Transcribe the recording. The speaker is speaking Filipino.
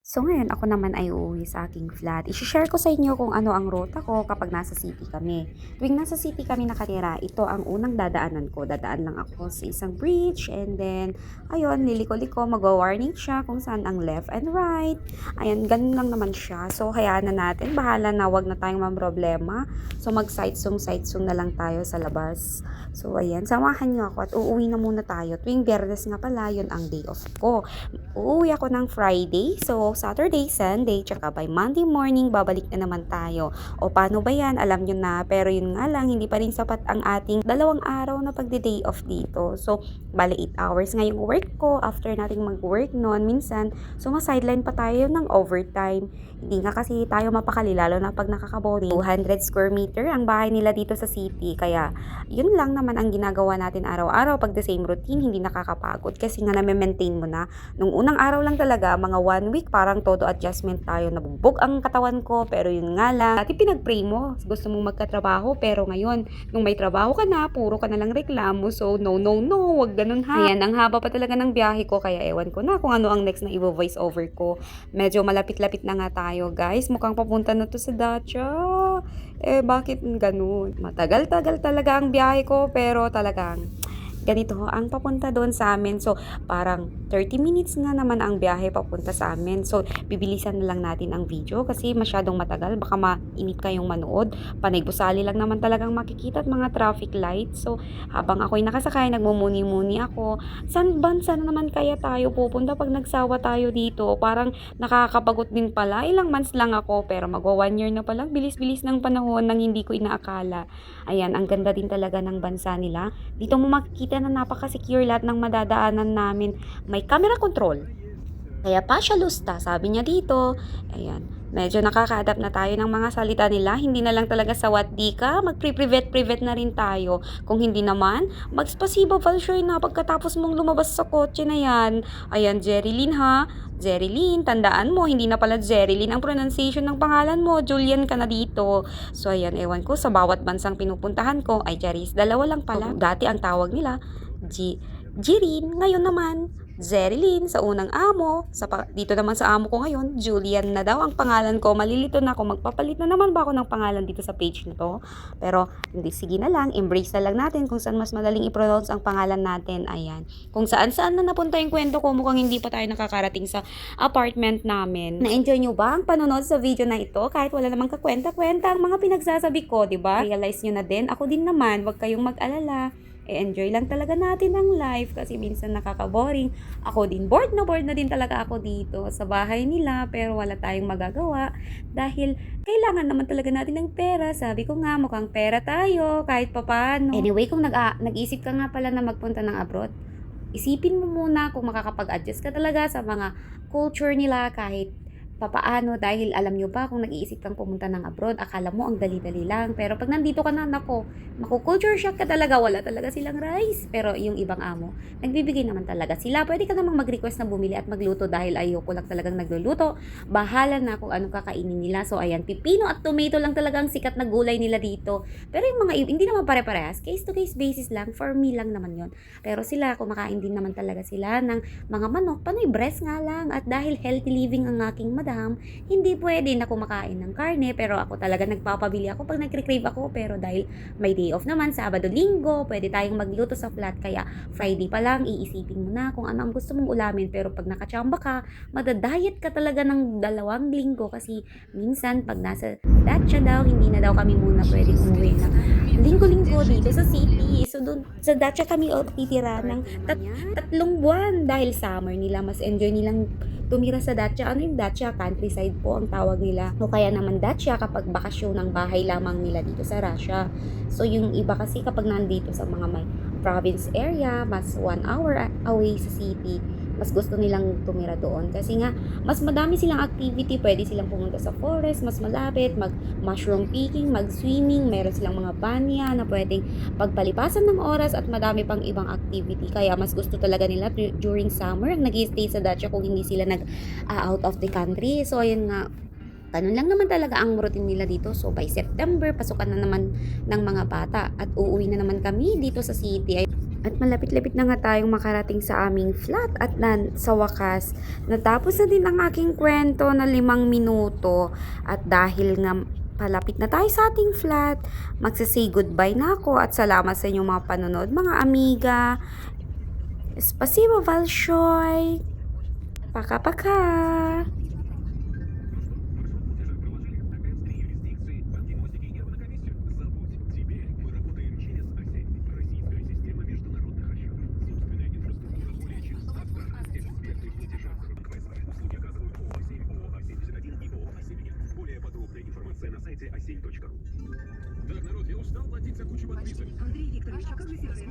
So ngayon ako naman ay uuwi sa aking flat. I-share ko sa inyo kung ano ang ruta ko kapag nasa city kami. Tuwing nasa city kami nakatira, ito ang unang dadaanan ko. Dadaan lang ako sa isang bridge and then, ayun, liliko-liko, magwa-warning siya kung saan ang left and right. Ayan, ganun lang naman siya. So hayaan na natin, bahala na, wag na tayong mamroblema. So mag-sightsong na lang tayo sa labas. So ayan, samahan niyo ako at uuwi na muna tayo. Tuwing Biyernes nga pala, yun ang day off ko. Uuwi ako ng Friday, so Saturday, Sunday, tsaka by Monday morning, babalik na naman tayo. O paano ba yan? Alam nyo na, pero yun nga lang, hindi pa rin sapat ang ating 2 araw na pagde-day off dito. So, bali 8 hours ngayong work ko, after nating mag-work noon, minsan, so sideline pa tayo ng overtime. Hindi nga kasi tayo mapakali, lalo na pag nakakaboring. 200 square meter ang bahay nila dito sa city, kaya yun lang naman ang ginagawa natin araw-araw pag the same routine, hindi nakakapagod kasi nga na-maintain mo na. Nung unang araw lang talaga, mga 1 week, parang todo adjustment tayo. Nabugbog ang katawan ko, pero yun nga lang. Dati pinag-pray mo, gusto mong magkatrabaho, pero ngayon, nung may trabaho ka na, puro ka na lang reklamo. So, no, no, no, wag ganun ha. Ayan, ang haba pa talaga ng biyahe ko, kaya ewan ko na kung ano ang next na i-voice over ko. Medyo malapit-lapit na nga tayo, guys. Mukhang papunta na to sa Dacia. Bakit ganun? Matagal-tagal talaga ang biyahe ko, pero talagang ganito ang papunta doon sa amin. So, parang 30 minutes nga naman ang biyahe papunta sa amin. So, bibilisan na lang natin ang video kasi masyadong matagal. Baka mainip kayong manood. Panay gusali lang naman talagang makikita at mga traffic lights. So, habang ako'y nakasakay, nagmumuni-muni ako. Saan bansa na naman kaya tayo pupunta pag nagsawa tayo dito? Parang nakakabagot din pala. Ilang months lang ako pero magwa 1 year na pala. Bilis-bilis ng panahon nang hindi ko inaakala. Ayan, ang ganda din talaga ng bansa nila. Dito mo makikita na napaka-secure lahat ng madadaanan namin. May camera control. Kaya pa siya lusta, sabi niya dito. Ayan, medyo nakaka-adapt na tayo ng mga salita nila. Hindi na lang talaga sawat di ka, mag-privet na rin tayo. Kung hindi naman, magspasiba Valshoy na pagkatapos mong lumabas sa kotse na yan. Ayan, Jerilyn ha. Jerilyn, tandaan mo, hindi na pala Jerilyn ang pronunciation ng pangalan mo. Julian ka na dito. So, ayan, ewan ko, sa bawat bansang pinupuntahan ko, ay Charis, dalawa lang pala. Dati ang tawag nila, Jirin, ngayon naman, Zerilyn sa unang amo. Dito naman sa amo ko ngayon, Julian na daw ang pangalan ko. Malilito na ako, magpapalit na naman ba ako ng pangalan dito sa page na to? Pero, hindi, sige na lang, embrace na lang natin kung saan mas madaling i-pronounce ang pangalan natin. Ayan. Kung saan-saan na napunta yung kwento ko, mukhang hindi pa tayo nakakarating sa apartment namin. Na-enjoy nyo ba ang panonood sa video na ito? Kahit wala namang kakwenta-kwenta ang mga pinagsasabi ko, diba? Realize nyo na din, ako din naman, wag kayong mag-alala. Enjoy lang talaga natin ang life kasi minsan nakaka-boring. Ako din, bored na din talaga ako dito sa bahay nila pero wala tayong magagawa dahil kailangan naman talaga natin ng pera. Sabi ko nga, mukhang pera tayo kahit papaano. Anyway, kung nag-isip ka nga pala na magpunta ng abroad, isipin mo muna kung makakapag-adjust ka talaga sa mga culture nila kahit papaano dahil alam nyo ba kung nag-iisip kang pumunta ng abroad, akala mo ang dali-dali lang. Pero pag nandito ka na, maku-culture shock ka talaga. Wala talaga silang rice. Pero yung ibang amo, nagbibigay naman talaga sila. Pwede ka namang mag-request na bumili at magluto dahil ayoko lang talagang nagluluto. Bahala na kung anong kakainin nila. So ayan, pipino at tomato lang talaga ang sikat na gulay nila dito. Pero yung mga, hindi naman pare-parehas. Case to case basis lang. For me lang naman yon. Pero sila, kumakain din naman talaga sila ng mga manok. Panoy breast nga lang. At dahil healthy living ang aking madam, hindi pwede na kumakain ng karne, pero ako talaga nagpapabili ako pag nagre-crave ako, pero dahil may day off naman, Sabado, Linggo, pwede tayong magluto sa flat, kaya Friday pa lang, iisipin mo na kung ano ang gusto mong ulamin, pero pag nakachamba ka, madadayet ka talaga ng 2 linggo, kasi minsan, pag nasa Dacia daw, hindi na daw kami muna pwede umuwi na linggo-linggo dito sa city, so doon, sa Dacia kami titira ng 3 buwan, dahil summer nila, mas enjoy nilang tumira sa Dacia. Ano yung Dacia? Countryside po ang tawag nila. O kaya naman Dacia kapag bakasyon ng bahay lamang nila dito sa Russia. So yung iba kasi kapag nandito sa mga may province area, mas 1 hour away sa city, mas gusto nilang tumira doon. Kasi nga, mas madami silang activity. Pwede silang pumunta sa forest, mas malapit, mag-mushroom picking, mag-swimming. Meron silang mga banya na pwedeng pagpalipasan ng oras at madami pang ibang activity. Kaya mas gusto talaga nila during summer ang nag-stay sa Dacia kung hindi sila out of the country. So, ayun nga, ganun lang naman talaga ang routine nila dito. So, by September, pasukan na naman ng mga bata at uuwi na naman kami dito sa city. At malapit-lapit na nga tayong makarating sa aming flat at sa wakas, natapos na din ang aking kwento na 5 minuto. At dahil nga palapit na tayo sa ating flat, magsasay goodbye na ako at salamat sa inyong mga panonood mga amiga. Spasibo Valshoy! Paka-paka! Так, народ, я устал платить за кучу подписок. Андрей Викторович, а как же сервис?